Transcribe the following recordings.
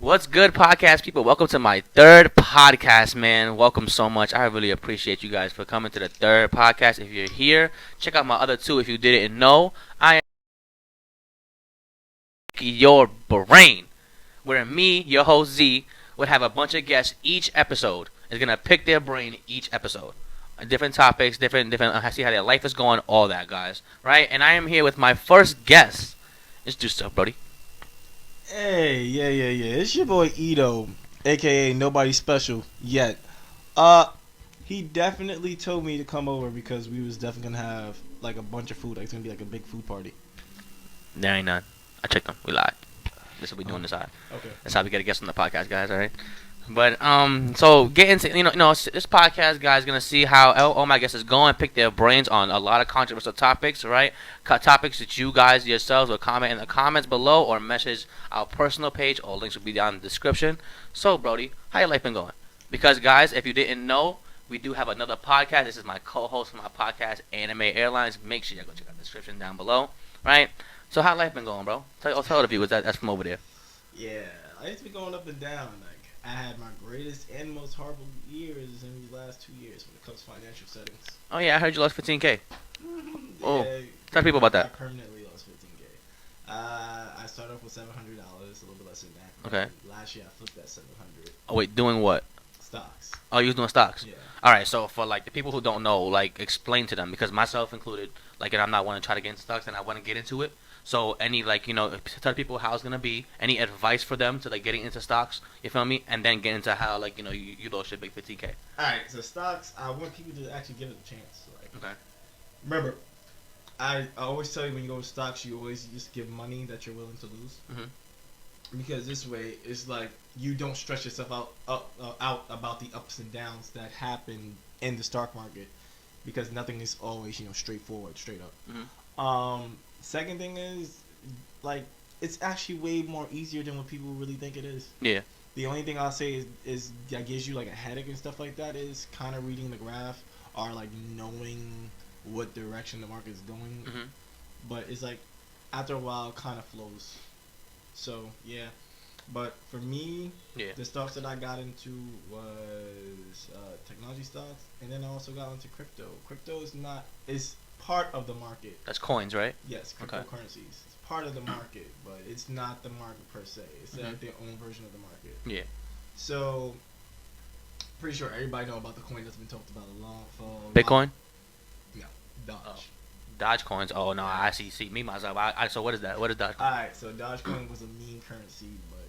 What's good, podcast people? Welcome to my third podcast, man. Welcome so much. I really appreciate you guys for coming to the third podcast. If you're here, check out my other two if you didn't know. I am your brain, where me, your host Z, would have a bunch of guests each episode. Is gonna pick their brain each episode. Different topics, different. See how their life is going, all that, guys. Right? And I am here with my first guest. Introduce yourself, Brody. Hey, yeah. It's your boy Ito, aka Nobody Special Yet. He definitely told me to come over because we was definitely gonna have like a bunch of food. Like, it's gonna be like a big food party. There ain't none. I checked them. We lied. This is what we doing this side. Okay. That's how we get a guest on the podcast, guys. All right. But so get into this podcast, guys, gonna see how all my guests is going, pick their brains on a lot of controversial topics, right? Topics that you guys yourselves will comment in the comments below or message our personal page. All links will be down in the description. So, Brody, how your life been going? Because, guys, if you didn't know, we do have another podcast. This is my co-host for my podcast, Anime Airlines. Make sure you go check out the description down below, right? So, how life been going, bro? Tell the viewers that's from over there. Yeah, life's been going up and down. Like, I had my greatest and most horrible years in these last 2 years when it comes to financial settings. Oh yeah, I heard you lost 15K. Oh, Yeah, tell people about I that. permanently lost 15K. I started off with $700, a little bit less than that. Okay. Last year I flipped that 700 Oh wait, doing what? stocks. Oh, you was doing stocks. Yeah. All right, so for like the people who don't know, like explain to them because myself included, like, and I'm not want to try to get into stocks and I want to get into it. So any tell people how it's gonna be. Any advice for them to like getting into stocks? You feel me? And then get into how like you lost your big 15K. All right, so stocks. I want people to actually give it a chance. Like, Okay. remember, I always tell you when you go to stocks, you always just give money that you're willing to lose. Because this way, it's like you don't stress yourself out about the ups and downs that happen in the stock market, because nothing is always straightforward, straight up. Second thing is, like, it's actually way more easier than what people really think it is. Yeah. The only thing I'll say is that gives you like a headache and stuff like that is kind of reading the graph or like knowing what direction the market is going. But it's like after a while, it kind of flows. So yeah, but for me, the stocks that I got into was technology stocks, and then I also got into crypto. Crypto is part of the market. That's coins, right? Yes, cryptocurrencies. It's part of the market, but it's not the market per se. It's like their own version of the market. Yeah. So, pretty sure everybody know about the coin that's been talked about a lot for. Bitcoin? No, Doge. Oh. Doge coins. Oh no, I see me myself. So what is that? What is Doge? Alright, so Dogecoin was a meme currency, but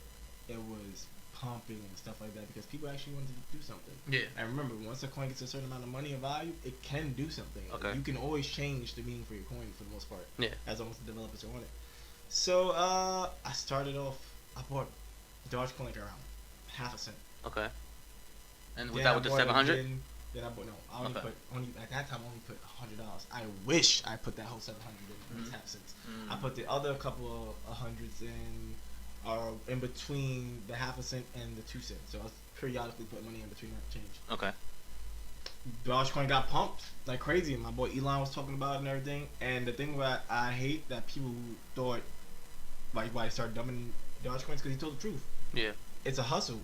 it was pumping and stuff like that because people actually wanted to do something. Yeah. And remember, once a coin gets a certain amount of money and value, it can do something. Okay. You can always change the meaning for your coin for the most part. Yeah. As long as the developers want it. So I started off. I bought Dogecoin like around half a cent. Okay. And was that with the 700? Then I bought at that time I only put $100. I wish I put that whole 700 in half cents. I put the other couple of hundreds in between the half a cent and the 2 cents. So I was periodically putting money in between that change. Okay. Dogecoin got pumped like crazy. My boy Elon was talking about it and everything. And the thing that I hate that people thought like why I started dumping Dogecoins because he told the truth. Yeah. It's a hustle.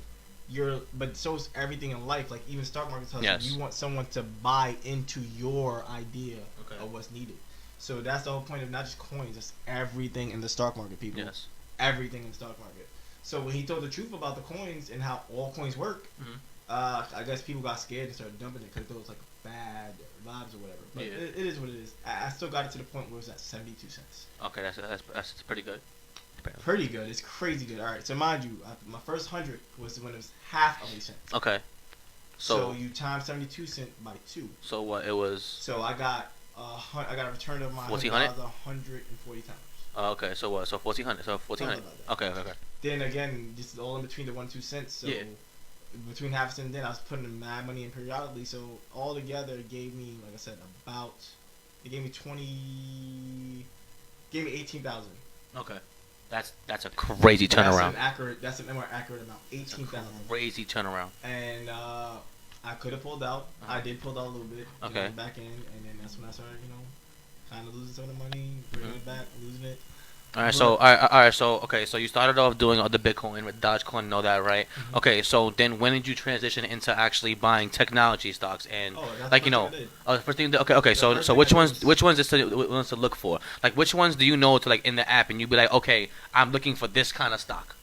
But so is everything in life. Like even stock market's hustle. Yes. You want someone to buy into your idea of what's needed. So that's the whole point of not just coins. It's everything in the stock market, people. Yes. Everything in the stock market. So when he told the truth about the coins and how all coins work, I guess people got scared and started dumping it because they thought it was like bad vibes or whatever. But it is what it is. I still got it to the point where it was at 72 cents. Okay, that's pretty good. Pretty good. It's crazy good. All right. So mind you, my first 100 was when it was half of a cent. Okay. So you times 72 cents by 2. So what it was? So I got a return of my $100 140 times. Okay. So what? So 1400. So 1400. Okay. Then again, this is all in between the 1 2 cents. So between half a cent and then I was putting mad money in periodically. So all together it gave me, like I said, it gave me 18,000. Okay. That's a crazy turnaround. That's a more accurate amount. 18,000. Crazy turnaround. And I could have pulled out. I did pull out a little bit. Okay. Back in, and then that's when I started, kind of losing some of the money, bringing it back, losing it. All right, so But okay, so you started off doing all the Bitcoin with Dogecoin and all that, right? mhm. Okay, so then when did you transition into actually buying technology stocks and Oh, that's the like first thing I did. first thing, okay, The so first thing I did was which ones is to look for? Like which ones do you know to like in the app and you'd be like, okay, I'm looking for this kind of stock.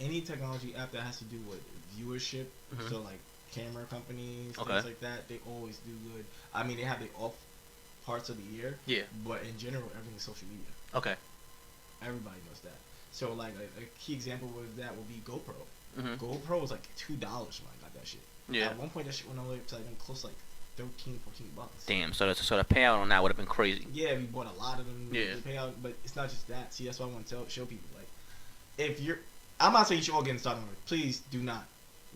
any technology app that has to do with viewership. Hmm. So like camera companies, Okay. things like that, they always do good. I mean, they have the off parts of the year, Yeah. but in general, everything is social media. Okay. Everybody knows that. So like a key example of that would be GoPro. Hmm. GoPro was like $2 when I got that shit. Yeah. At one point, that shit went all the way up to like close to like 13, $14. Damn. So the payout on that would have been crazy. Yeah, we bought a lot of them. Yeah. To pay out, but it's not just that. See, that's why I want to show people like if you're. I'm not saying you should all get in the stock market. Please do not.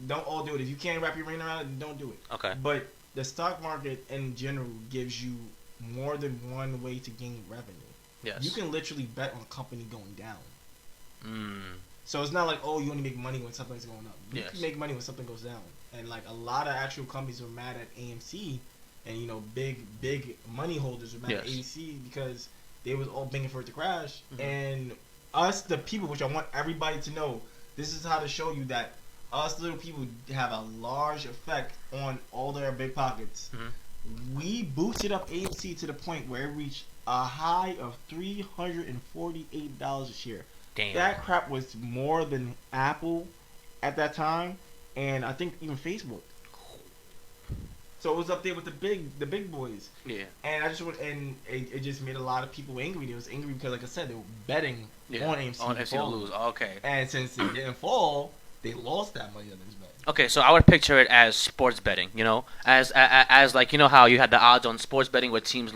Don't all do it. If you can't wrap your brain around it, don't do it. Okay. But the stock market in general gives you more than one way to gain revenue. Yes. You can literally bet on a company going down. Mm. So it's not like, oh, you only make money when something's going up. You Yes. can make money when something goes down. And like a lot of actual companies were mad at AMC, and big money holders were mad at Yes. AMC because they was all begging for it to crash. Mhm. And us, the people, which I want everybody to know, this is how to show you that us little people have a large effect on all their big pockets. Mhm. We boosted up AMC to the point where it reached a high of $348 a share. Damn. That crap was more than Apple at that time, and I think even Facebook. So it was up there with the big boys. Yeah. And I just went, and it just made a lot of people angry. They was angry because, like I said, they were betting Yeah. on AMC On to FC to fall. lose. Okay. And since it didn't fall, they lost that money that they was betting. Okay, so I would picture it as sports betting, as like like you had the odds on sports betting with teams,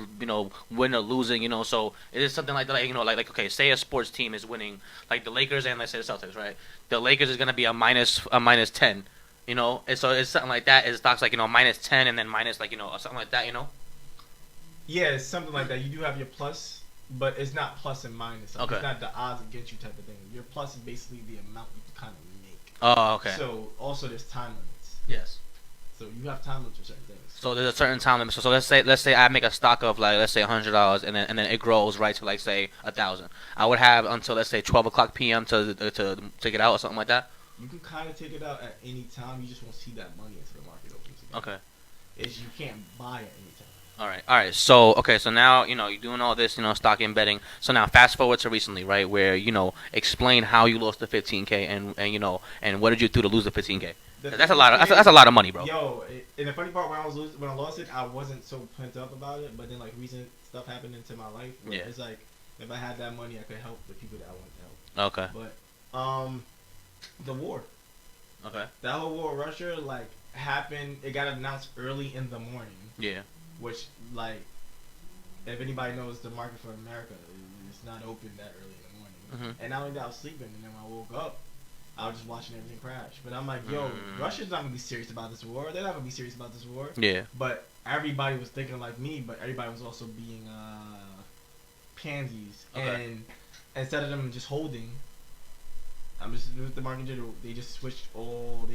win or losing, So it is something like that, like okay, say a sports team is winning, like the Lakers and let's say the Celtics, right? The Lakers is gonna be a minus 10, and so it's something like that. It stocks like minus 10 and then minus like or something like that. Yeah, it's something like that. You do have your plus, but it's not plus and minus. Like, Okay. It's not the odds against you type of thing. Your plus is basically the amount you can kind of make. Oh, okay. So also there's time limits. Yes. So you have time limits for certain things. So there's a certain time limit. So let's say I make a stock of like let's say $100 and then it grows right to like say 1,000. I would have until let's say 12 o'clock p.m. to take it out or something like that. You can kind of take it out at any time. You just won't see that money until the market opens again. Okay. You can't buy at any time. All right. So okay, so now you're doing all this, stock and betting. So now fast forward to recently, right, where explain how you lost the 15K and what did you do to lose the 15K? That's a lot of that's a lot of money, bro. Yo, and the funny part when I lost it, I wasn't so pent up about it. But then like recent stuff happened into my life. Where Yeah. It's like if I had that money, I could help the people that I wanted to help. Okay. But the war. Okay. That whole war with Russia happened. It got announced early in the morning. Yeah. Which like, if anybody knows the market for America, it's not open that early in the morning. Mhm. And not only that, I was sleeping, and then when I woke up, I was just watching everything crash. But I'm like, yo, Russia's not gonna be serious about this war. They're not gonna be serious about this war. Yeah. But everybody was thinking like me, but everybody was also being pansies. Okay. And instead of them just holding, I'm just with the market in general. They just they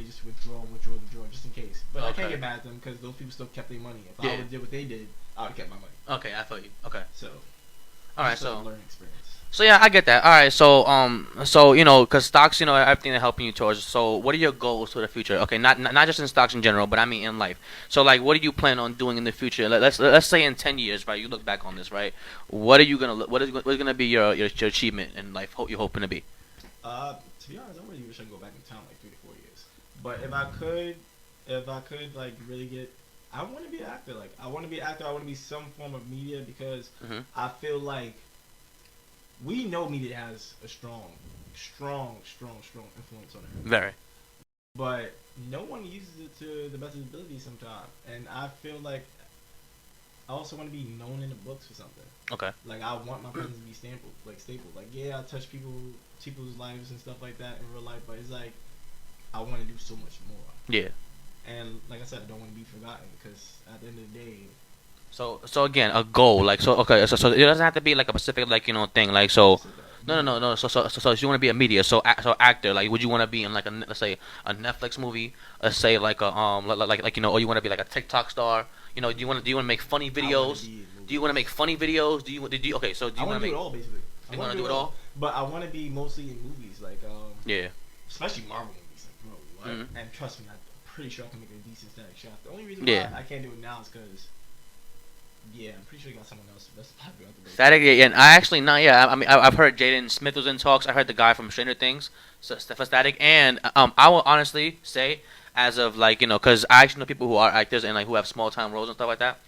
just withdraw, just in case. But I Okay. can't get mad at them because those people still kept their money. If I Yeah. would have did what they did, I would have kept my money. Okay, I feel you. Okay. So, All right. just a So learning experience. So yeah, I get that. All right, so because stocks, everything they're helping you towards. So what are your goals for the future? Okay, not just in stocks in general, but I mean in life. So like, what do you plan on doing in the future? Let's say in 10 years, right? You look back on this, right? What are you gonna what is gonna be your achievement in life? You're hoping to be? To be honest, I really wish I could go back in time like 3 to 4 years. But if I could like really get, I want to be an actor. Like I want to be an actor. I want to be some form of media because Mm-hmm. I feel like we know media has a strong influence on it. Very. But no one uses it to the best of its ability sometimes. And I feel like I also want to be known in the books for something. Okay. Like I want my presence to be stapled. Like yeah, I touch people's lives and stuff like that in real life, but it's like I want to do so much more. Yeah. And like I said, I don't want to be forgotten because at the end of the day, So again, a goal like okay, so it doesn't have to be like a specific thing like so. No. So you want to be a media, so actor. Like, would you want to be in like let's say a Netflix movie? Let's say like a or you want to be like a TikTok star? Do you want to make funny videos? Do you want to make funny videos? Okay, so do I you want want to to make? do it all basically. I You want to do it all? But I want to be mostly in movies, like Yeah. especially Marvel movies. Like, bro, what? Mm-hmm. And trust me, I'm pretty sure I can make a decent static shot. The only reason why I can't do it now is because, yeah, I'm pretty sure you got someone else that's popular out there. Static, yeah, and I actually not. Yeah, I mean, I've heard Jaden Smith was in talks. I heard the guy from Stranger Things, so for Static, and I will honestly say, as of like because I actually know people who are actors and like who have small time roles and stuff like that.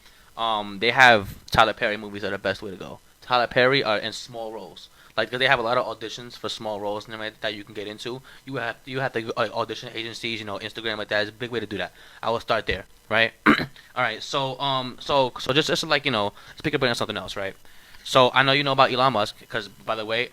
They have Tyler Perry movies are the best way to go. Tyler Perry are in small roles. Like, 'cause they have a lot of auditions for small roles and everything that you can get into. You have to audition agencies, Instagram like that is a big way to do that. I will start there, right? All right, so just like speak about something else, right? So I know you know about Elon Musk because by the way,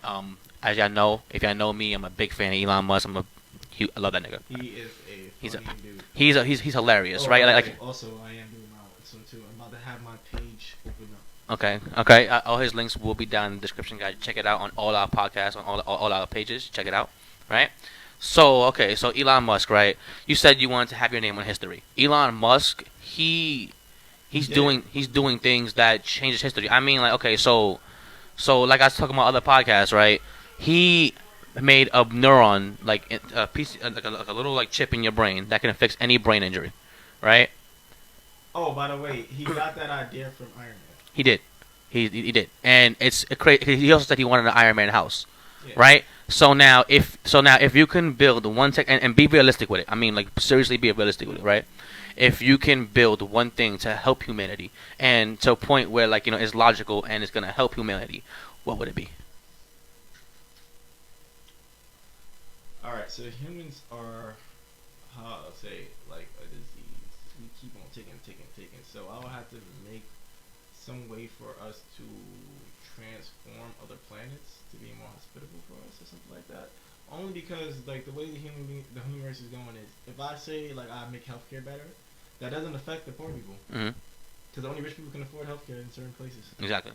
as y'all know, if y'all know me, I'm a big fan of Elon Musk. I love that nigga. He is a funny dude. He's hilarious, right? Like also I am doing my so too. I'm about to have my page open up. Okay. All his links will be down in the description, guys. Check it out on all our podcasts, on all our pages. Check it out, right? So Elon Musk, right? You said you wanted to have your name on history. Elon Musk, he's doing things that changes history. I mean, like, okay, so like I was talking about other podcasts, right? He made a neuron, like a piece, like a little like chip in your brain that can fix any brain injury, right? Oh, by the way, he got that idea from Iron Man. He did. He did. And it's crazy. He also said he wanted an Iron Man house, Yeah. right? So now if you can build one tech and be realistic with it. I mean, like, seriously be realistic with it, right? If you can build one thing to help humanity and to a point where like it's logical and it's gonna help humanity, what would it be? All right, so humans are, how I'll say, like a disease. We keep on taking. So I'll have to make some way for us to transform other planets to be more hospitable for us or something like that. Only because like the way the human race is going is, if I say like I make healthcare better, that doesn't affect the poor people. Because only rich people can afford healthcare in certain places. Exactly.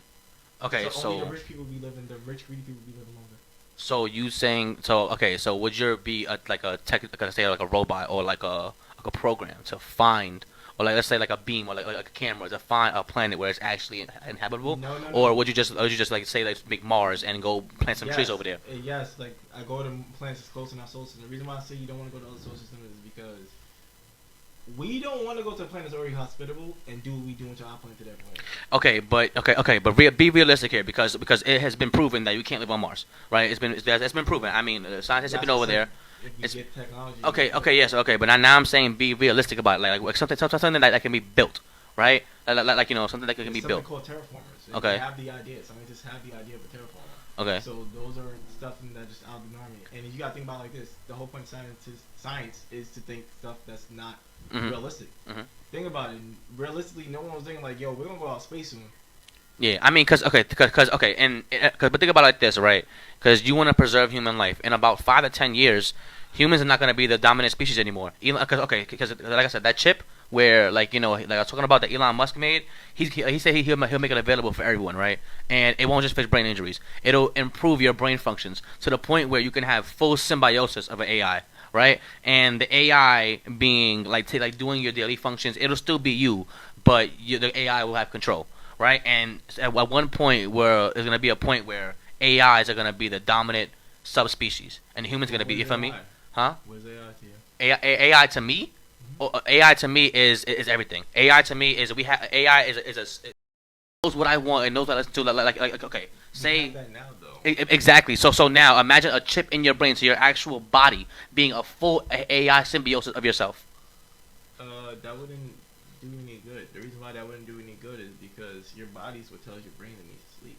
Okay, so only the rich people be living. The rich greedy people be living longer. So you saying so would your be like a tech, like say like a robot or like a program to find, or like let's say like a beam or like a camera to find a planet where it's actually inhabitable? No. Or would you just like say like make Mars and go plant some trees over there? Yes, like I go to planets as close in our solar system. The reason why I say you don't want to go to other solar systems is because we don't want to go to a planet that's already hospitable and do what we do into our planet to that planet. Okay, but be realistic here because it has been proven that you can't live on Mars, right? It's been proven. I mean, scientists have been over there. If you get technology. Yes, but now I'm saying be realistic about it, like something that can be built, right? Like something that can be built. Something called terraformers. Okay. They have the idea. Scientists have the idea of a terraformer. Okay. So those are stuff that just out of the norm. And you gotta think about it like this: the whole point of science is to think stuff that's not realistic. Think about it. Realistically, no one was thinking like, "Yo, we're gonna go out space soon." Yeah, I mean, but think about it like this, right? Because you want to preserve human life. In about 5 to 10 years, humans are not going to be the dominant species anymore. Because like I said, that chip where like I was talking about that Elon Musk made, he said he'll make it available for everyone, right? And it won't just fix brain injuries. It'll improve your brain functions to the point where you can have full symbiosis of an AI, right? And the AI being like doing your daily functions, it'll still be you, but the AI will have control. Right, and at one point where there's gonna be a point where AIs are gonna be the dominant subspecies, and humans are gonna be. You feel me? Huh? What is AI to you? AI to me, AI to me is everything. AI to me is AI is knows what I want and knows what I listen to. Like okay, say You have that now, though. exactly. So now imagine a chip in your brain, so your actual body being a full AI symbiosis of yourself. That wouldn't do any good. The reason why that wouldn't do any good is because your body's what tells your brain it needs to sleep.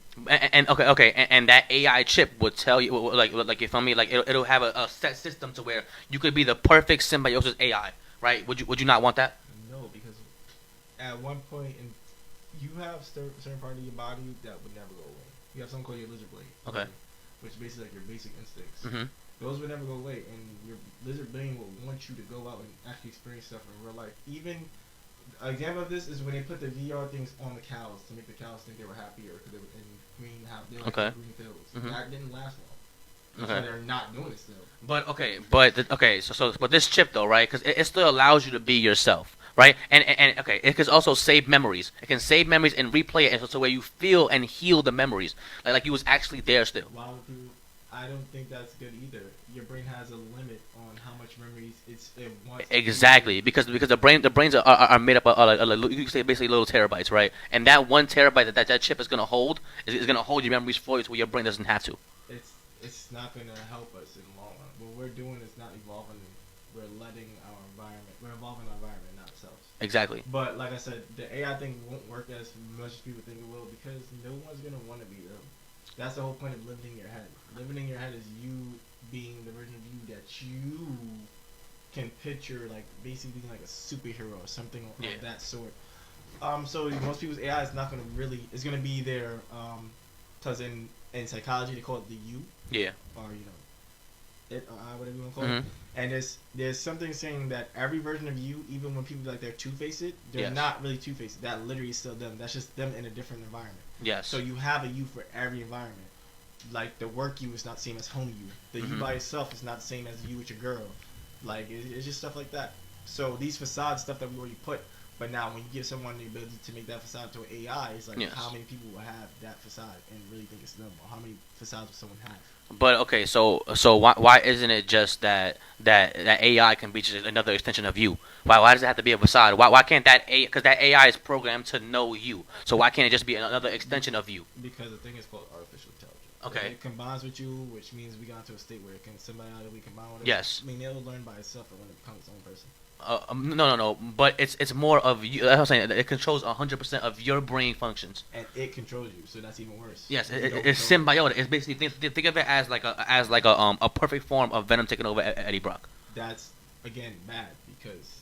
And that AI chip would tell you like you feel me, like it'll have a set system to where you could be the perfect symbiosis AI, right? Would you not want that? No, because at one point you have certain part of your body that would never go away. You have something called your lizard brain. Okay. Which is basically like your basic instincts. Mm-hmm. Those would never go away, and your lizard brain will want you to go out and actually experience stuff in real life. Even an example of this is when they put the VR things on the cows to make the cows think they were happier because they were in green fields. Mm-hmm. That didn't last long. Okay. So they're not doing it still. But this chip though, right? Because it still allows you to be yourself, right? And okay, it can also save memories. It can save memories and replay it in such a way you feel and heal the memories, like you was actually there still. While people, I don't think that's good either. Your brain has a limit on how much memories it wants. Exactly, because the brains are made up of like, you can say basically little terabytes, right? And that 1 terabyte that chip is gonna hold is gonna hold your memories for you, so your brain doesn't have to. It's not gonna help us in the long run. What we're doing is not evolving. We're letting our environment. We're evolving our environment, not ourselves. Exactly. But like I said, the AI thing won't work as much as people think it will because no one's gonna want to be them. That's the whole point of living in your head. Living in your head is you being the version of you that you can picture, like basically being like a superhero or something of that sort. So most people's AI is not gonna really. It's gonna be there. Cause in psychology they call it the you. Yeah. Or it or I, whatever you want to call it. And there's something saying that every version of you, even when people like they're two-faced, they're not really two-faced. That literally is still them. That's just them in a different environment. Yes. So you have a you for every environment. Like the work you is not the same as home you. The you by yourself is not the same as you with your girl. Like it's just stuff like that. So these facade stuff that we already put, but now when you give someone the ability to make that facade to an AI, it's like how many people will have that facade and really think it's them, or how many facades will someone have? But okay, so why isn't it just that AI can be just another extension of you? Why does it have to be a facade? Why can't that because that AI is programmed to know you? So why can't it just be another extension of you? Because the thing is called artificial intelligence. Okay. It combines with you, which means we got to a state where it can symbiotically combine with us. Yes. I mean, it'll learn by itself and when it becomes its own person. No. But it's more of you. That's what I'm saying. It controls 100% of your brain functions. And it controls you, so that's even worse. Yes, it's symbiotic. It's basically think of it as like a perfect form of Venom taking over Eddie Brock. That's again bad because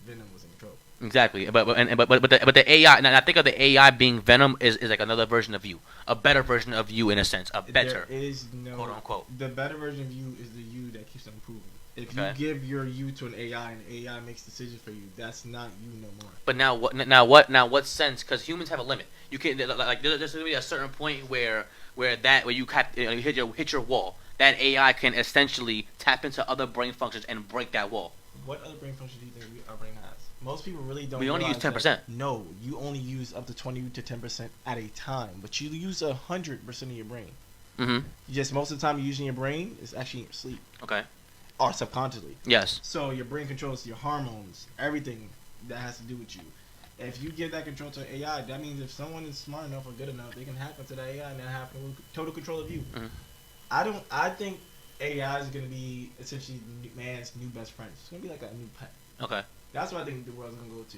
Venom was in control. Exactly, but the AI. Now think of the AI being Venom is like another version of you, a better version of you in a sense, a better. There is no quote unquote. The better version of you is the you that keeps on improving. If you give your you to an AI and AI makes decisions for you, that's not you no more. But now what sense? Because humans have a limit. You can like there's going to be a certain point where you hit your wall. That AI can essentially tap into other brain functions and break that wall. What other brain functions do you think our brain has? Most people really don't. We only use 10%. No, you only use up to 20 to 10% at a time, but you use 100% of your brain. Mm-hmm. Just most of the time, you're using your brain is actually in your sleep. Okay. Or subconsciously. Yes. So your brain controls your hormones, everything that has to do with you. If you give that control to AI, that means if someone is smart enough or good enough, they can hack into that AI and then have total control of you. Mm-hmm. I think AI is going to be essentially man's new best friend. It's going to be like a new pet. Okay. That's what I think the world's going to go to.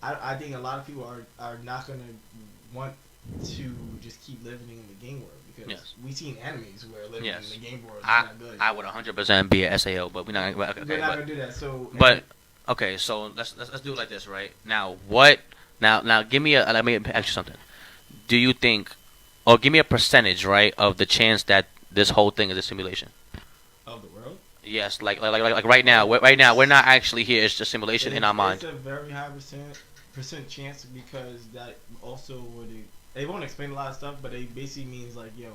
I think a lot of people are not going to want to just keep living in the game world because we've seen enemies where living in the game world is not good. I would 100% be an SAO, but we're not. Okay, we're not going to do that. So, but okay, so let's do it like this, right? Now Now give me let me ask you something. Do you think, or give me a percentage, right, of the chance that this whole thing is a simulation? Of the world? Yes, like right now, we're not actually here. It's just simulation in our mind. It's a very high percent chance because that also would they won't explain a lot of stuff, but it basically means like it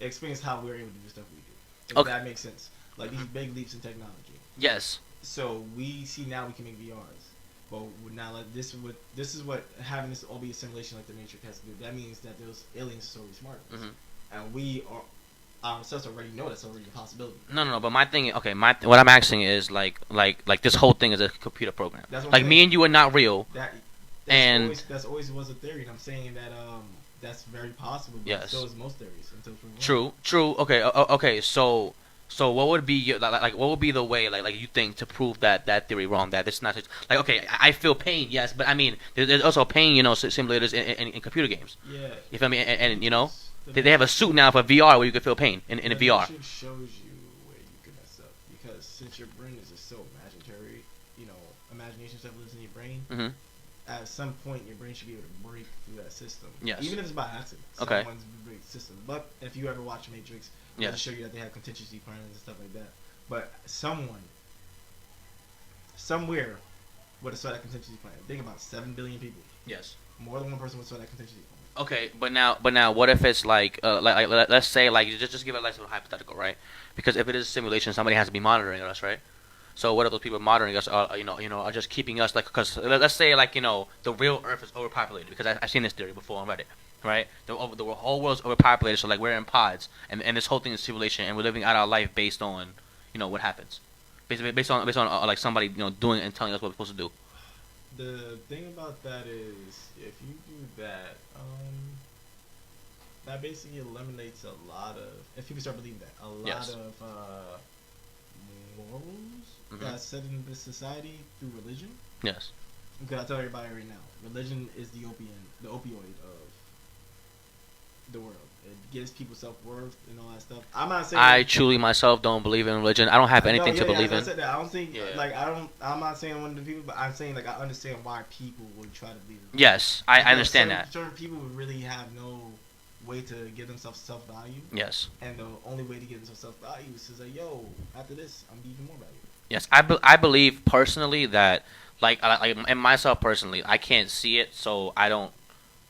explains how we're able to do stuff we do. If that makes sense. Like these big leaps in technology. Yes. So we see now we can make VRs. But now this is what having this all be a simulation like the Matrix has to do. That means that those aliens are so smart, and we are ourselves already know that's already a possibility. No. But my thing, what I'm asking is like this whole thing is a computer program. Like me and you are not real. That's always was a theory, and I'm saying that that's very possible. But so is most theories until proven. True. Okay. So what would be what would be the way like you think to prove that theory wrong, that it's not like okay, I feel pain, yes, but I mean there's also pain simulators in computer games. Yeah. You feel me? And they have a suit now for VR where you can feel pain in a VR. It shows you where you can mess up because since your brain is just so imaginary, imagination stuff lives in your brain. Mm-hmm. At some point your brain should be able to break through that system. Yes. Even if it's by accident. Okay. Someone's break the system. But if you ever watch Matrix, they'll show you that they have contingency plans and stuff like that. But someone, somewhere, would have saw that contingency plan. Think about 7 billion people. Yes. More than one person would saw that contingency plan. Okay, but now, what if it's like let's say just give it a nice little hypothetical, right? Because if it is a simulation, somebody has to be monitoring us, right? So what if those people monitoring us are are just keeping us like because let's say like the real Earth is overpopulated because I've seen this theory before on Reddit, right? The whole world's overpopulated, so like we're in pods and this whole thing is simulation and we're living out our life based on what happens, based on like somebody doing and telling us what we're supposed to do. The thing about that is, if you do that, that basically eliminates a lot of, if people start believing that, a lot Yes. of morals Mhm. that's set in this society through religion. Yes. Because I tell everybody right now, religion is the opioid of the world. It gives people self-worth and all that stuff. I'm not saying I truly myself don't believe in religion. I don't have anything to believe I in. said that. I don't think Yeah. I'm not saying one of the people, but I'm saying like I understand why people would try to believe in. Yes, I understand certain, that. Certain people would really have no way to give themselves self-value, Yes. and the only way to give themselves self-value is to say, "Yo, after this, I'm gonna be even more valuable." Yes, I believe personally that like and myself personally, I can't see it, so I don't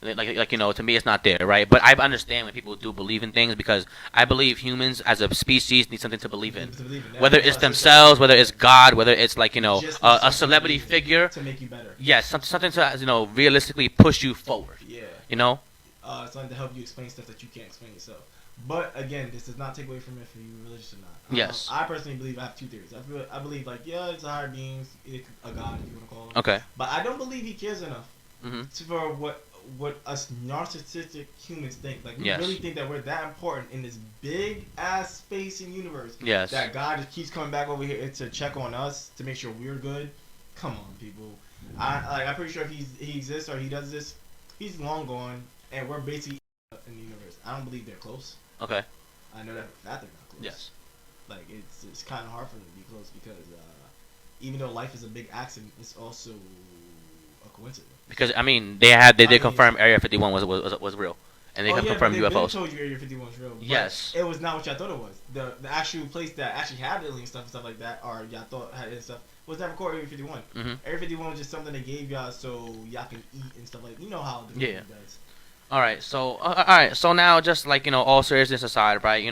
to me it's not there, right? But I understand when people do believe in things because I believe humans as a species need something to believe in, To believe in that. whether it's themselves, whether it's God, whether it's like Just a celebrity figure. to make you better. Yes, something to realistically push you forward. Yeah. You know. Something to help you explain stuff that you can't explain yourself. But again, this does not take away from if you're religious or not. Yes. I personally believe I have two theories. I believe like it's a higher being, a god if you want to call him. Okay. But I don't believe he cares enough Mm-hmm. for what us narcissistic humans think. Like we Yes. really think that we're that important in this big ass space and universe. Yes. That God just keeps coming back over here to check on us to make sure we're good. Come on, people. I'm pretty sure if he exists or he does this, he's long gone, and we're basically in the universe. I don't believe they're close. Okay. I know that they're not close. Yes. Like it's kind of hard for them to be close because even though life is a big accident, it's also a coincidence. Because I mean, they did confirm Area 51 was real, and they confirmed They UFOs. told you Area 51 was real. But Yes. it was not what y'all thought it was. The actual place that actually had alien stuff and stuff like that, or y'all thought had alien stuff, was never called Area 51. Mm-hmm. Area 51 was just something they gave y'all so y'all can eat and stuff like. You know how the movie does. All right. So now, just like all seriousness aside, right?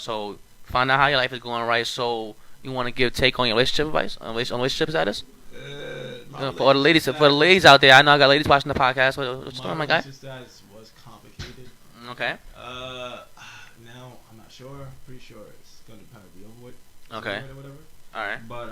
So find out how your life is going, right? So you want to give take on your relationship advice, on relationship status? For the ladies out there, I know I got ladies watching the podcast. What's going on, my guy? Status was complicated. Okay. Now I'm not sure. Pretty sure it's gonna probably be over with. Okay. Or whatever. All right. But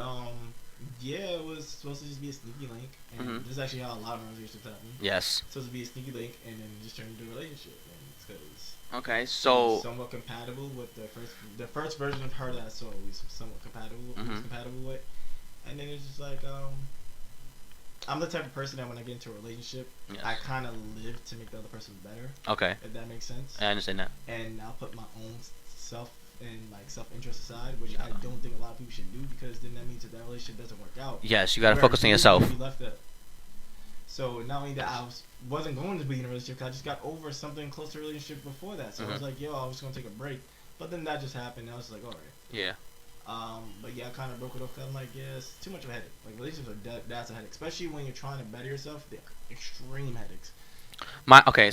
yeah, it was supposed to just be a sneaky link, and Mhm. this is actually how a lot of my relationships happen. Yes. It's supposed to be a sneaky link, and then just turn into a relationship, and it's because Okay. it's So. somewhat compatible with the first version of her that I saw was somewhat compatible. Mhm. Was compatible with, and then it's just like I'm the type of person that when I get into a relationship, Yes. I kind of live to make the other person better. Okay. If that makes sense. I understand that. And I'll put my own self and like self-interest aside, which I don't think a lot of people should do because then that means that relationship doesn't work out. Yes, you gotta Where focus on you yourself. be left up. So not only that, wasn't going to be in a relationship 'cause I just got over something close to a relationship before that. So I was like, yo, I was gonna take a break, but then that just happened. And I was like, all right. Yeah. But yeah, I kind of broke it off. 'Cause I'm like, yeah, it's too much of a headache. Like relationships are that's a headache, especially when you're trying to better yourself. They're extreme headaches.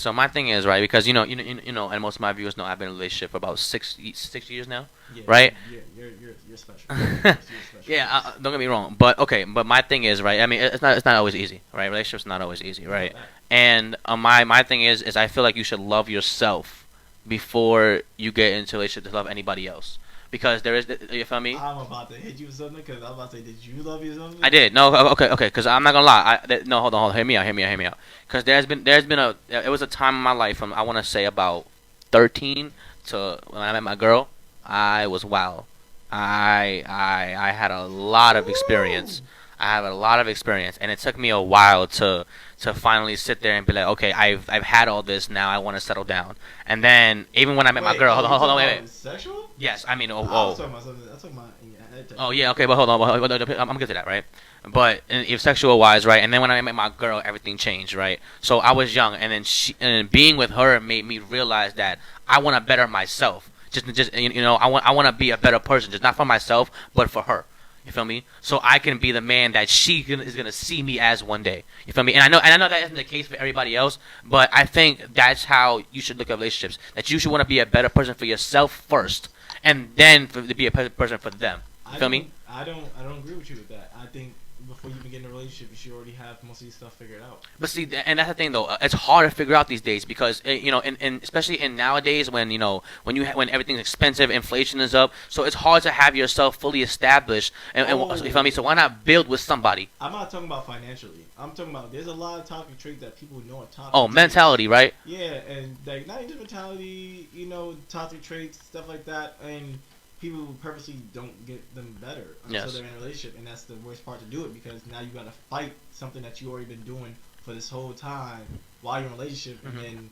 So my thing is right because and most of my viewers know I've been in a relationship for about six years now. Yeah, Right? Yeah, you're special. You're special. Yeah, don't get me wrong, but my thing is right. I mean, it's not always easy, right? Relationships not always easy, right? And my thing is I feel like you should love yourself before you get into a relationship to love anybody else, because there is, you feel me? I'm about to hit you with something because I'm about to say, did you love yourself? I did. No, okay, because I'm not gonna lie. No, hold on, hear me out. Because there's been it was a time in my life from I want to say about 13 to when I met my girl. I was wild. I had a lot of experience. I have a lot of experience, and it took me a while to finally sit there and be like, okay, I've had all this. Now I want to settle down. And then even when I met my girl, hold on, wait. Sexual? Yes, I mean, I was talking about something. I was talking about in your head. Oh yeah, okay, but hold on, I'm gonna get to that, right? But if sexual wise, right? And then when I met my girl, everything changed, right? So I was young, and then being with her made me realize that I want to better myself. I want to be a better person, just not for myself, but for her. You feel me? So I can be the man that is gonna see me as one day. You feel me? And I know that isn't the case for everybody else, but I think that's how you should look at relationships. That you should want to be a better person for yourself first, and then to be a better person for them. You feel me? I don't agree with you with that. I think before you even get in a relationship, you should already have most of these stuff figured out. But see, and that's the thing though. It's hard to figure out these days because you know, and especially in nowadays when you know when everything's expensive, inflation is up, so it's hard to have yourself fully established. So you feel me? So why not build with somebody? I'm not talking about financially. I'm talking about there's a lot of toxic traits that people know are toxic. Oh, mentality, right? Yeah, and like not even mentality, toxic traits, stuff like that, and people who purposely don't get them better until they're in a relationship, and that's the worst part to do it because now you got to fight something that you already been doing for this whole time while you're in a relationship, and then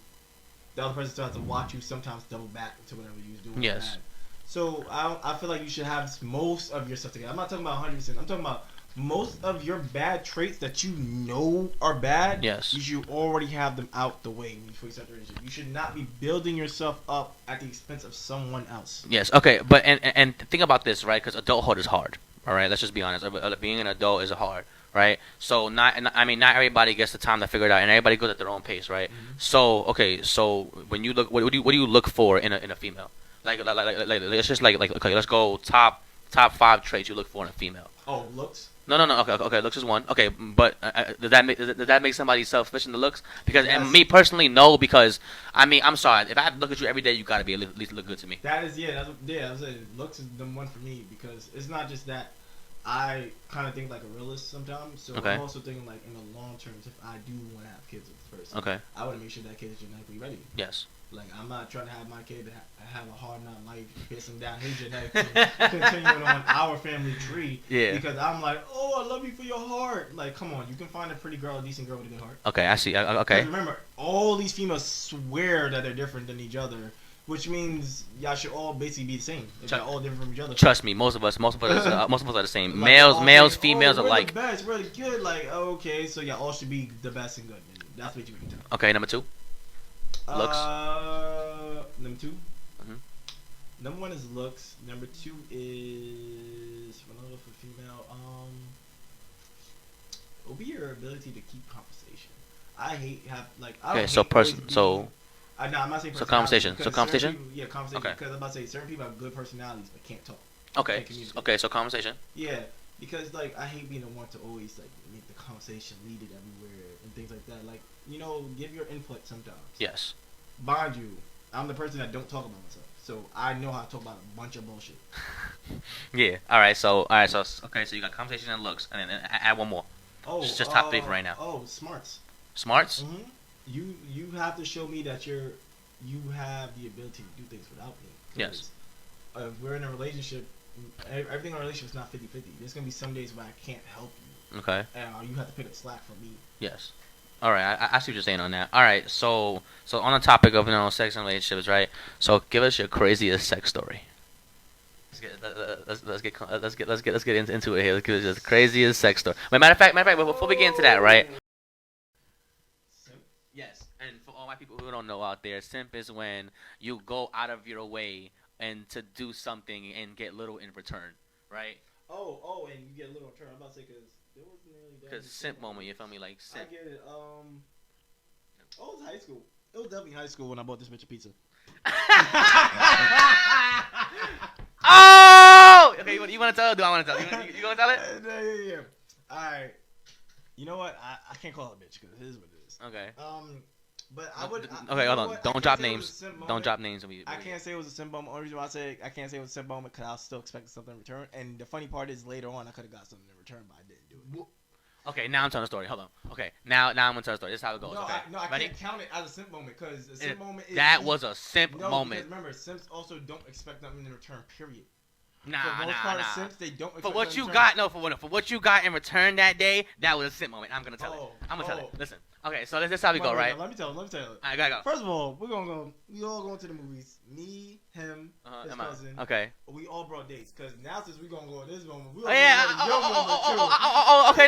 the other person still has to watch you sometimes double back to whatever you was doing. Yes. Bad. So I feel like you should have most of your stuff together. I'm not talking about 100%. I'm talking about most of your bad traits that you know are bad. Yes. You should already have them out the way before you start the relationship. You should not be building yourself up at the expense of someone else. Yes. Okay. But and think about this, right? Because adulthood is hard. All right. Let's just be honest. Being an adult is hard, right? So not everybody gets the time to figure it out, and everybody goes at their own pace, right? Mm-hmm. So okay. So when you look, what do you look for in a female? Like let's just okay. Let's go top 5 traits you look for in a female. Oh, looks. No. Okay. Looks is one. Okay, but does that make somebody selfish in the looks? Because yes. And me personally, no. Because I'm sorry. If I have to look at you every day, you gotta be at least look good to me. That is I was saying looks is the one for me because it's not just that. I kind of think like a realist sometimes. So I'm also thinking like in the long term, if I do want to have kids with this person, okay, I want to make sure that kid is genetically ready. Yes. Like I'm not trying to have my kid have a hard knock life, pissing down his genetics, and continuing on our family tree. Yeah. Because I'm like, oh, I love you for your heart. Like, come on, you can find a pretty girl, a decent girl with a good heart. Okay, I see. Okay. Remember, all these females swear that they're different than each other, which means y'all should all basically be the same. If y'all all different from each other. Trust me, most of us are the same. Like, males, females are like. The best, we're the good. Like, okay, so y'all all should be the best and good. That's what you can tell. Okay, number 2. Looks. Number 2. Mm-hmm. Number 1 is looks. Number 2 is for female. It'll be your ability to keep conversation. I hate have like. I okay, don't so hate person. So. No, I'm not saying so conversation. So conversation. People, conversation. Okay. Because I'm about to say certain people have good personalities but can't talk. Okay. Okay, so conversation. Yeah, because like I hate being the one to always like make the conversation lead it everywhere and things like that. Like give your input sometimes. Yes. Mind you, I'm the person that don't talk about myself, so I know how to talk about a bunch of bullshit. Yeah. All right. So okay. So you got conversation and looks, and then add one more. Oh. Just top 3 for right now. Oh, smarts. Smarts. Mm-hmm. You have to show me that you have the ability to do things without me. Yes. If we're in a relationship, everything in a relationship is not 50-50. There's gonna be some days where I can't help you. Okay. And you have to pick up slack from me. Yes. All right, I see what you're saying on that. All right, so on the topic of sex and relationships, right? So give us your craziest sex story. Let's get into it here. Let's give us the craziest sex story. Matter of fact, before we get into that, right? Simp? Yes, and for all my people who don't know out there, simp is when you go out of your way and to do something and get little in return, right? Oh, and you get a little return. I'm about to say because simp moment, you feel me? Like simp. I get it. Oh, it was high school. It was definitely high school when I bought this bitch a pizza. Oh! Okay, you want to tell it? Do I want to tell it? You want to tell it? Yeah. All right. You know what? I can't call it a bitch because it is what it is. Okay. But I would. Okay, hold on. Don't drop names. Don't drop names. I can't say it was a simp moment. Only reason why I say I can't say it was a simp moment because I was still expecting something in return. And the funny part is later on I could have got something in return, but I didn't do it. Okay, now I'm telling the story. Hold on. Okay, now I'm gonna tell the story. This is how it goes. No, okay. I can't count it as a simp moment because a simp moment is that was a simp moment. Because remember, simps also don't expect nothing in return. Period. Nah. Simps, they don't expect for what you got, for what you got in return that day, that was a simp moment. I'm gonna tell it. I'm gonna tell it. Listen. Okay, so this is how we go, right? Let me tell you. I gotta go. First of all, we all going to the movies. Me, him, his cousin. Okay. We all brought dates because now since we gonna go in this moment, we okay.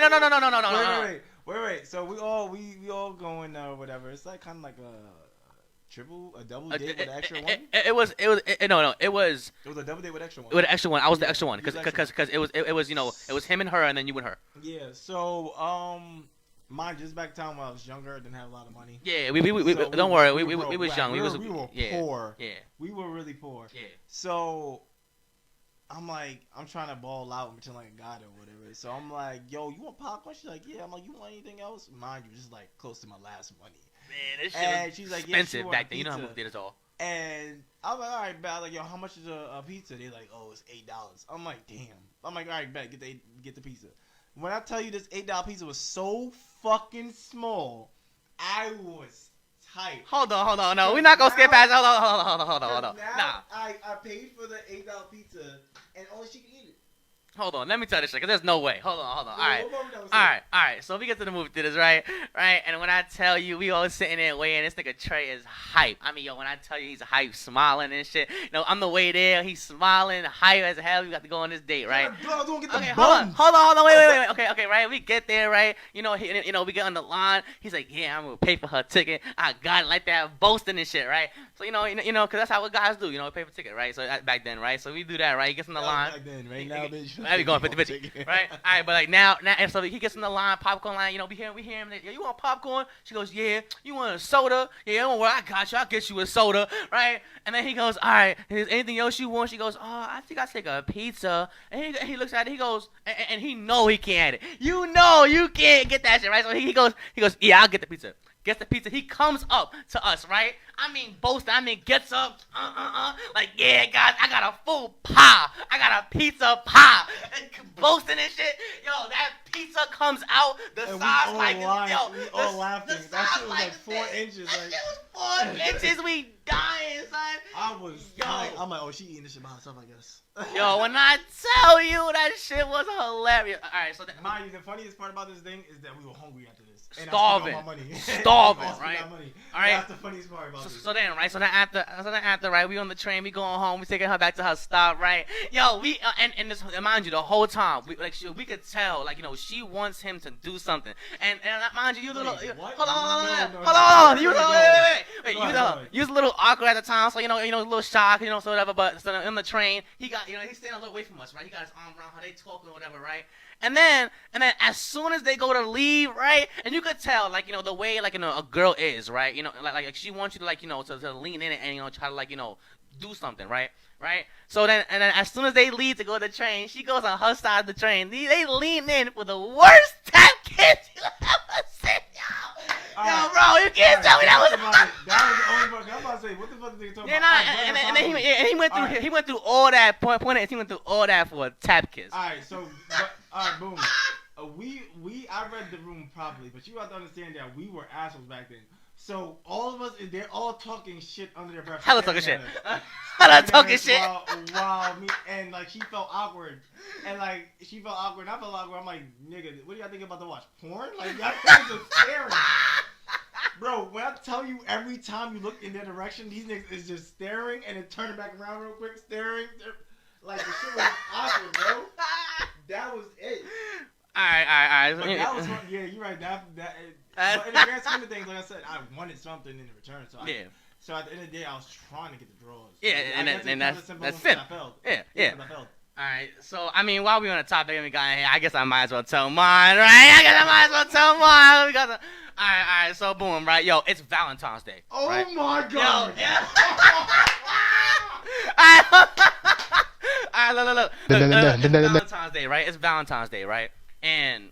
No. Wait. So we all going whatever. It's like kind of like a double date with an extra one. It was a double date with extra one. With an extra one, I was the extra one because it was it was him and her and then you and her. Yeah. So mine just back time when I was younger, didn't have a lot of money. Yeah, we don't worry, we was young. We were poor. Yeah. We were really poor. Yeah. So I'm like, I'm trying to ball out and pretend like I got it or whatever. So I'm like, yo, you want popcorn? She's like, yeah. I'm like, you want anything else? Mind you, this is like close to my last money. Man, this shit And was she's like, expensive yeah, back then. You know how movie theaters are. And I'm like, all right, bet. I was like, yo, how much is a pizza? They're like, oh, it's $8. I'm like, damn. I'm like, all right, bet. Get the pizza. When I tell you this $8 pizza was so fucking small, I was tight. Hold on. No, we're not gonna skip past. Hold on. Now Nah. I paid for the $8 pizza, and only she can eat it. Hold on, let me tell this shit, because there's no way. Hold on. All Alright. So we get to the movie theaters, right? And when I tell you, we all sitting there waiting, this nigga Trey is hype. I mean, yo, when I tell you he's hype, smiling and shit. You know, I'm the way there, he's smiling, hype as hell. We got to go on this date, right? Bro, don't get the Okay, buns. hold on, wait. Okay, right? We get there, right? You know, we get on the line. He's like, yeah, I'm gonna pay for her ticket. I got it, like that, boasting and shit, right? So, because that's how what guys do, pay for ticket, right? So back then, right? So we do that, right? He gets on the line. Back then, right now, bitch. I be going 50-50. Right? All right, but like now, and so he gets in the line, popcorn line. We hear him. Yo, you want popcorn? She goes, yeah. You want a soda? Yeah, don't worry, I got you. I'll get you a soda, right? And then he goes, all right. Is anything else you want? She goes, oh, I think I'll take a pizza. And he looks at it. He goes, and he know he can't get it. You know you can't get that shit, right? So he goes, yeah, I'll get the pizza. Gets the pizza. He comes up to us, right? I mean, boasting. I mean, gets up. Like, yeah, guys, I got a full pie. I got a pizza pie. And boasting and shit. Yo, that pizza comes out. The and size we all laughing. That shit was like 4 inches. That shit was 4 inches. We dying, son. I was tight. I'm like, oh, she eating this shit by herself, I guess. Yo, when I tell you that shit was hilarious. All right, so mind you, the funniest part about this thing is that we were hungry after this. And starving, I spent all my money. right? All right, that's the funniest part about this. So then after, right, we on the train, we going home, we taking her back to her stop, right? Yo, we and this, mind you, the whole time, we could tell, like, she wants him to do something, and mind you, hold on, you was a little awkward at the time, so a little shocked, so whatever. But so in the train, he got, he's standing a little away from us, right? He got his arm around her, they talking or whatever, right? And then as soon as they go to leave, right? And you could tell, like, the way, like, a girl is, right? Like she wants you to, like, to lean in and, try to, like, do something, right? Right? So then as soon as they leave to go to the train, she goes on her side of the train. They lean in for the worst tap kiss you ever seen, yo, bro, you can't tell me that was. That was the only part. I'm about to say, what the fuck is they talking about? And then he went through all that he went through all that for a tap kiss. All right, so boom. I read the room properly, but you have to understand that we were assholes back then. So all of us, they're all talking shit under their breath. Hella talking shit. Hella talking shit. Wow, me and like she felt awkward, and like she felt awkward, and I felt awkward. I'm like, nigga, what do y'all think about to watch porn? Like y'all niggas are staring. Bro, when I tell you every time you look in their direction, these niggas is just staring and then turning back around real quick, staring. Like the shit was awkward, bro. That was it. Alright. But that was fun. Yeah, you're right. But in the grand scheme of things, like I said, I wanted something in return. So at the end of the day, I was trying to get the draws. Yeah, and that's simp. Yeah. Alright, so, I mean, while we're on the topic and we got in here, I guess I might as well tell mine, right? Alright, so boom, right? Yo, it's Valentine's Day. Oh right? my God. Yo, yeah. Alright, look. Valentine's Day, right? It's Valentine's Day, right? And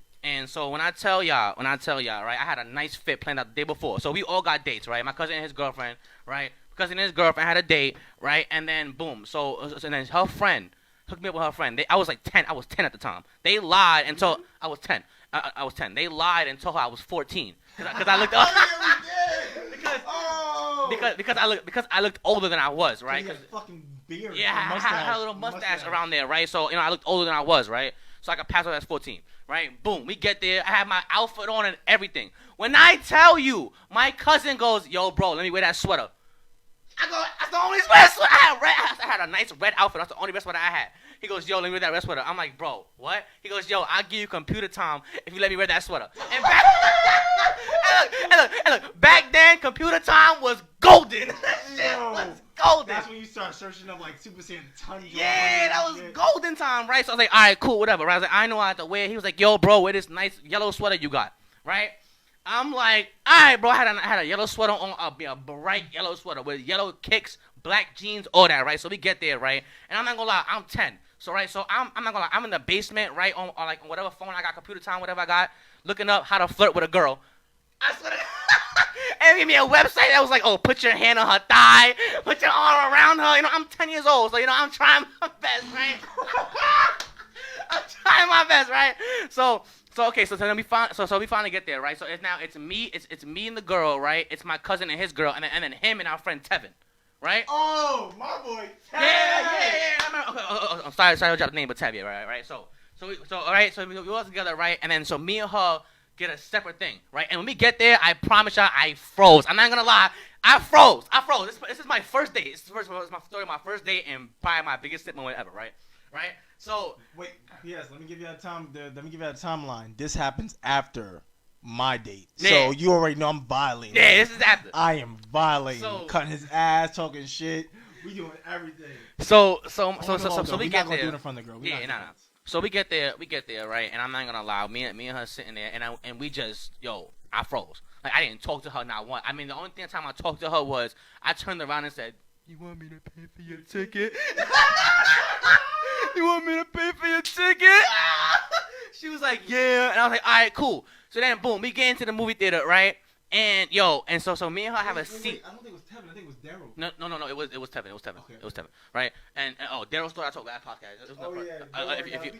so when I tell y'all, right, I had a nice fit planned out the day before. So we all got dates, right? My cousin and his girlfriend, right? Cousin and his girlfriend had a date, right? And then boom. So and then her friend hooked me up with her friend. I was like 10. I was 10 at the time. They lied and told I was 10. I was 10. They lied and told her I was 14. Because I looked because I looked older than I was, right? Because fucking beard. Yeah, I had a little mustache around there, right? So I looked older than I was, right? So I could pass her as 14, right? Boom, we get there. I had my outfit on and everything. When I tell you, my cousin goes, "Yo, bro, let me wear that sweater." I go, "That's the only red sweater I had a nice red outfit. That's the only red sweater I had." He goes, "Yo, let me wear that red sweater." I'm like, "Bro, what?" He goes, "Yo, I'll give you computer time if you let me wear that sweater." And look, back then, computer time was golden. That shit was golden. That's when you start searching up like Super Saiyan Tundra. Yeah, that was golden time, right? So I was like, all right, cool, whatever. Right? I was like, I know I have to wear. He was like, "Yo, bro, wear this nice yellow sweater you got," right? I'm like, all right, bro. I had a yellow sweater on, a bright yellow sweater with yellow kicks, black jeans, all that, right? So we get there, right? And I'm not gonna lie, I'm 10. So right, so I'm not gonna lie, I'm in the basement, right, on like whatever phone I got, computer time, whatever I got, looking up how to flirt with a girl. I swear to and give me a website that was like, oh, put your hand on her thigh, put your arm around her. You know, I'm 10 years old, so you know I'm trying my best, right? I'm trying my best, right? So okay, so then we finally get there, right? So it's me, it's me and the girl, right? It's my cousin and his girl, and then him and our friend Tevin, right? Oh, my boy. Yeah. I remember. Okay, I'm sorry to drop the name, but Tevin, right? So all right, so we was together, right? And then so me and her get a separate thing, right? And when we get there, I promise y'all, I froze. I'm not gonna lie, I froze. This is my first date. This is my story, my first date, and probably my biggest sit moment ever, right? Right? So wait, yes. Let me give you a timeline. This happens after my date, so you already know I'm violating. Yeah, this is after. I am violating, cutting his ass, talking shit. We doing everything. So we get there. Do it in front of the girl. Nah. So we get there, right? And I'm not gonna lie, me and her sitting there, and we just, I froze. Like, I didn't talk to her not once. I mean, the only time I talked to her was I turned around and said, "You want me to pay for your ticket?" You want me to pay for your ticket? She was like, yeah. And I was like, all right, cool. So then, boom, we get into the movie theater, right? And so me and her have a seat. I don't think it was Tevin. I think it was Daryl. No. It was Tevin. Okay. It was Tevin, right? And Daryl's story I told last podcast.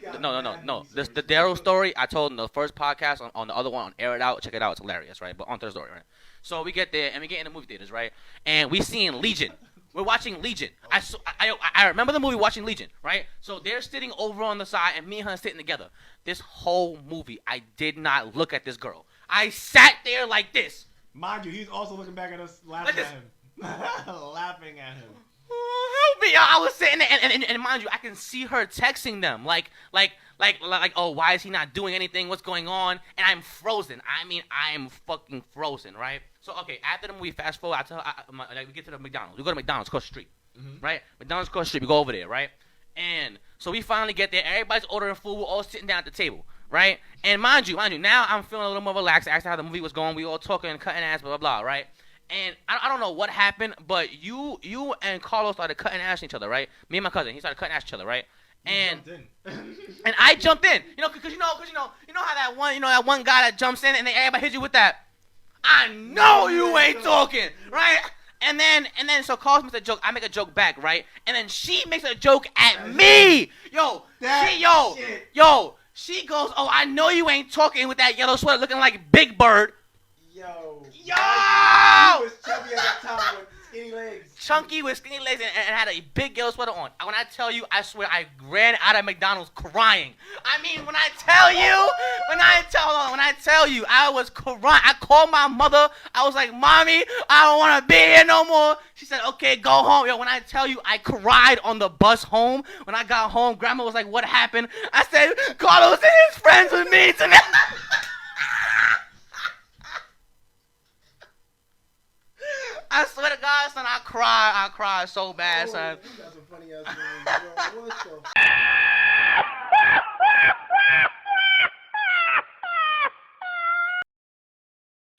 Yeah. No. The Daryl story I told in the first podcast. On the other one, on Air It Out. Check it out. It's hilarious, right? But on to the story, right? So we get there and we get in the movie theaters, right? And we seeing Legion. We're watching Legion. I remember the movie watching Legion, right? So they're sitting over on the side, and me and her sitting together. This whole movie, I did not look at this girl. I sat there like this. Mind you, he's also looking back at us, laughing at him. Laughing at him. Help me! I was sitting there, and mind you, I can see her texting them, like, oh, why is he not doing anything? What's going on? And I'm frozen. I mean, I'm fucking frozen, right? So, okay, after the movie, fast forward, we get to the McDonald's. We go to McDonald's across the street, right? McDonald's across the street. We go over there, right? And so we finally get there. Everybody's ordering food. We're all sitting down at the table, right? And mind you, now I'm feeling a little more relaxed after how the movie was going. We all talking and cutting ass, blah, blah, blah, right? And I don't know what happened, but you and Carlos started cutting ass each other, right? Me and my cousin, he started cutting ass each other, right? And and I jumped in, because you know how that one guy that jumps in and then everybody hits you with that. I know you ain't talking, right? And then so Carlos makes a joke, I make a joke back, right? And then she makes a joke at me, she goes, oh, I know you ain't talking with that yellow sweater looking like Big Bird. Yo! He was chubby at that time with skinny legs. Chunky with skinny legs and had a big yellow sweater on. When I tell you, I swear I ran out of McDonald's crying. I mean, when I tell you, I was crying. I called my mother. I was like, Mommy, I don't want to be here no more. She said, okay, go home. When I tell you, I cried on the bus home. When I got home, Grandma was like, what happened? I said, Carlos and his friends with me tonight. I swear to God, son, I cried so bad, son. You got some funny ass things, bro. What the?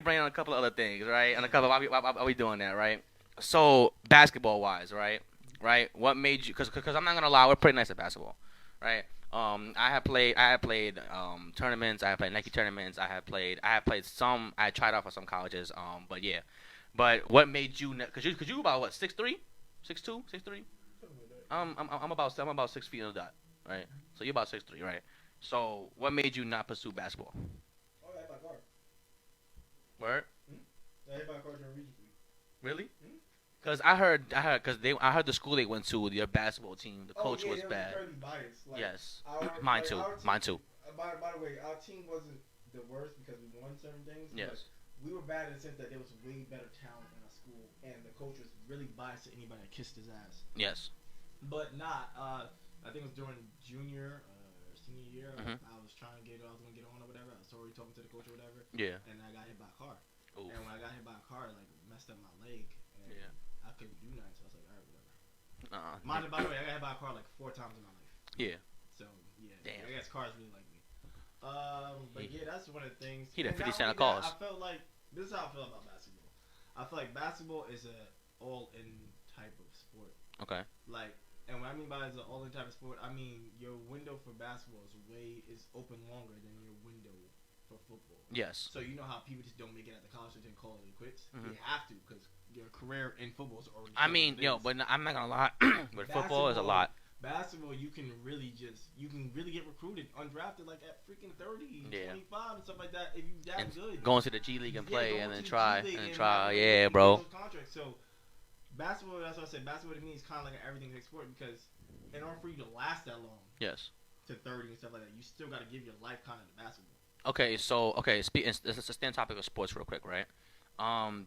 Bring on a couple of other things, right? And why are we doing that, right? So basketball wise, right? What made you? Because I'm not gonna lie, we're pretty nice at basketball, right? I have played tournaments. I have played Nike tournaments. I have played some. I tried out for some colleges. But yeah. But what made you? Cause you about what 6'3", 6'2", 6'3"? I'm about 6 feet on the dot, right? So you're about 6'3", right? So what made you not pursue basketball? Oh, I hit my car. Word? I hit my car during region week. Really? Cause I heard the school they went to, their basketball team, the coach was bad. Fairly biased. Like, yes, mine too. By the way, our team wasn't the worst because we won certain things. Yes. We were bad in the sense that there was way better talent in our school, and the coach was really biased to anybody that kissed his ass. Yes. But not. I think it was during junior, senior year. Mm-hmm. I was going to get on or whatever. I was already talking to the coach or whatever. Yeah. And I got hit by a car. Oof. And when I got hit by a car, it messed up my leg. And Yeah. I couldn't do nothing, so I was like, all right, whatever. Mind, by the way, I got hit by a car 4 times in my life. Yeah. So yeah. Damn. I guess cars really like me. But yeah, that's one of the things. He did 50 cent of calls. I felt like this is how I feel about basketball. I feel like basketball is a all-in type of sport. Okay. Like And what I mean by it's an all-in type of sport, I mean your window for basketball is open longer than your window for football. Yes. So you know how people just don't make it at the college and then call it quits. Mm-hmm. They have to because your career in football is already. I mean, but I'm not gonna lie. But football is a lot. Basketball, you can really get recruited undrafted like at freaking 30, 25 and stuff like that if you that good. Going to the G League and play and then try. Yeah, bro. So basketball, that's what I said. Basketball to me is kind of like an everything sport because in order for you to last that long, yes, to 30 and stuff like that, you still got to give your life kind of to basketball. Okay, so let's stay on topic of sports real quick, right?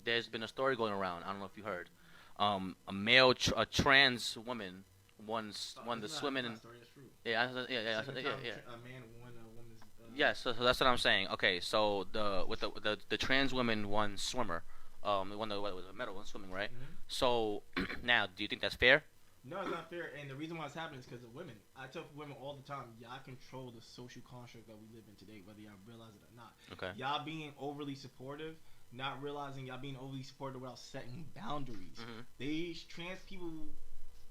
There's been a story going around. I don't know if you heard. A trans woman won the swimming. Yeah. A man won a woman's. Yes, so that's what I'm saying. Okay, so the trans woman won swimmer. Won the medal in swimming, right? Mm-hmm. So now, do you think that's fair? No, it's not fair, and the reason why it's happening is because of women. I tell women all the time, y'all control the social construct that we live in today, whether y'all realize it or not. Okay. Y'all being overly supportive, not realizing y'all being overly supportive without setting boundaries. Mm-hmm. These trans people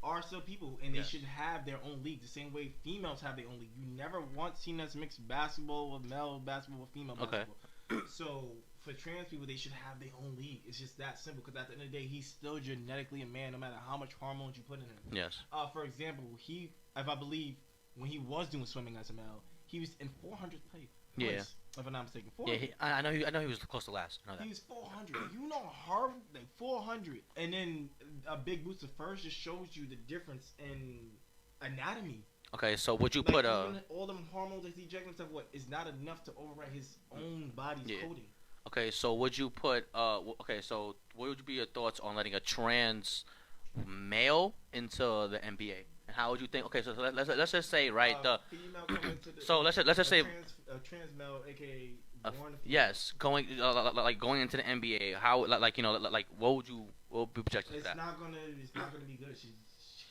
are still people, and they should have their own league, the same way females have their own league. You never once seen us mix basketball with male basketball with female basketball. So for trans people, they should have their own league. It's just that simple. Because at the end of the day, he's still genetically a man, no matter how much hormones you put in him. Yes. For example, if I believe, when he was doing swimming as a male, he was in 400th place. Yeah. If I'm not mistaken. Yeah, I know he was close to last. I know that. He was 400. You know how hard, like 400, and then a big boost of first just shows you the difference in anatomy. Okay, so would you like put all them hormones that he's injecting stuff? What is not enough to override his own body's coding? Okay, so would you put so what would be your thoughts on letting a trans male into the NBA? And how would you think? Okay, so let's just say female coming to the, so let's just say a trans male, aka born yes, going going into the NBA. How what would be projected for that? It's not gonna be good.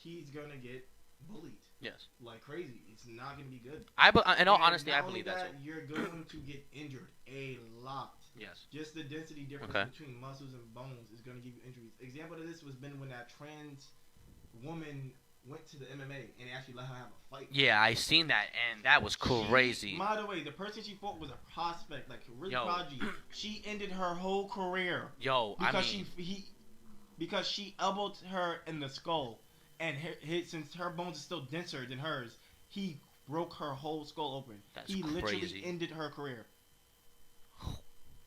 He's gonna get bullied. Yes. Like crazy. It's not going to be good. In all honesty, I believe that too. You're going to get injured a lot. Yes. Just the density difference between muscles and bones is going to give you injuries. Example of this was been when that trans woman went to the MMA and actually let her have a fight. Yeah, I seen that, and that was crazy. By the way, the person she fought was a prospect, like really prodigy. She ended her whole career. Because she elbowed her in the skull. And since her bones are still denser than hers, he broke her whole skull open. He literally ended her career.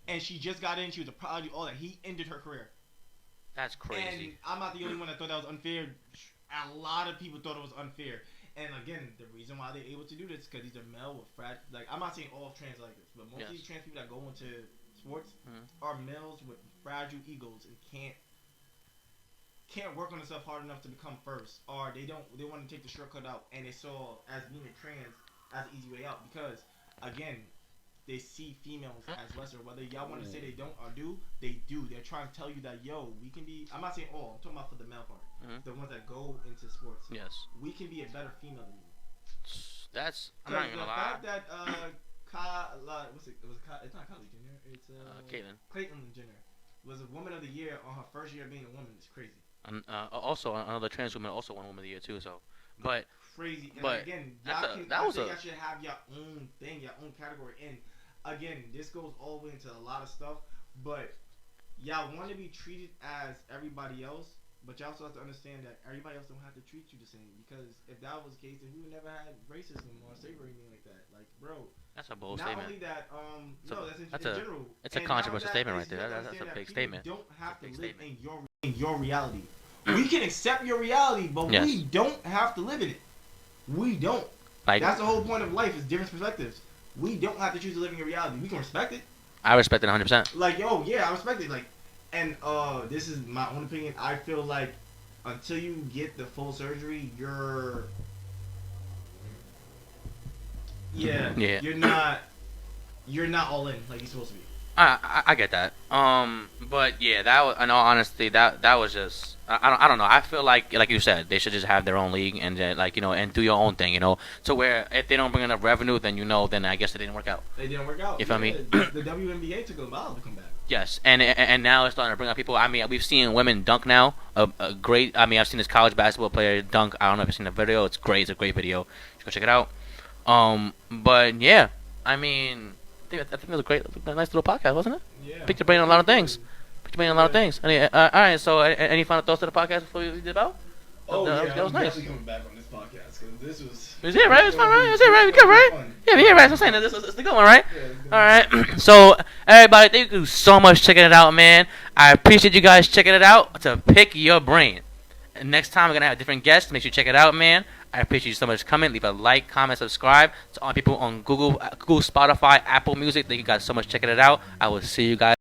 And she just got in. She was a prodigy, all that. He ended her career. That's crazy. And I'm not the only one that thought that was unfair. A lot of people thought it was unfair. And again, the reason why they're able to do this is because these are male with fragile. Like, I'm not saying all trans like this, but most of these trans people that go into sports are males with fragile egos and can't work on themselves hard enough to become first, or they want to take the shortcut out, and they saw as being a trans as an easy way out because again they see females as lesser. Whether y'all want to say they don't or do, they do. They're trying to tell you that we can be. I'm not saying all. I'm talking about for the male part, the ones that go into sports. Yes, we can be a better female than you. That's I'm not gonna lie. The fact that it's not Kylie Jenner. It's Caitlyn Jenner was a woman of the year on her first year of being a woman. It's crazy. Also, another trans woman also won Woman of the Year too. So, but crazy. And but again, y'all should have your own thing, your own category. And again, this goes all the way into a lot of stuff. But y'all want to be treated as everybody else, but y'all also have to understand that everybody else don't have to treat you the same. Because if that was the case, then we would never have racism or slavery or anything like that. Like, bro. That's a bold statement. Not only that, that's in general. It's a controversial statement right there. That's a big statement. You don't have to live in your reality. We can accept your reality, but we don't have to live in it. We don't. That's the whole point of life is different perspectives. We don't have to choose to live in your reality. We can respect it. I respect it 100%. Like, I respect it. Like, and this is my own opinion. I feel like until you get the full surgery, you're not all in like you're supposed to be. I get that. But yeah, that was, in all honesty, that was just I don't know. I feel like you said, they should just have their own league and and do your own thing, to where if they don't bring enough revenue, then then I guess it didn't work out. They didn't work out. You feel me? The WNBA took a while to come back. Yes, and now it's starting to bring up people. I mean, we've seen women dunk now. A great. I mean, I've seen this college basketball player dunk. I don't know if you've seen the video. It's great. It's a great video. You should go check it out. But yeah, I mean, I think it was a great, a nice little podcast, wasn't it? Yeah. Picked your brain on a lot of things. Picked your brain on a lot of Yeah. things. All right. So, any final thoughts to the podcast before we did about? Oh yeah, That was I'm nice. definitely coming back on this podcast because this was. It was it, right? It was fun, right? It was This it, right? We was good, right? fun. Yeah, we here, right? So I'm saying that this is the good one, right? Yeah, it's All right. So, everybody, thank you so much for checking it out, man. I appreciate you guys checking it out to pick your brain. And next time, we're going to have different guests. Make sure you check it out, man. I appreciate you so much for coming. Leave a like, comment, subscribe to all people on Google, Spotify, Apple Music. Thank you guys so much for checking it out. I will see you guys.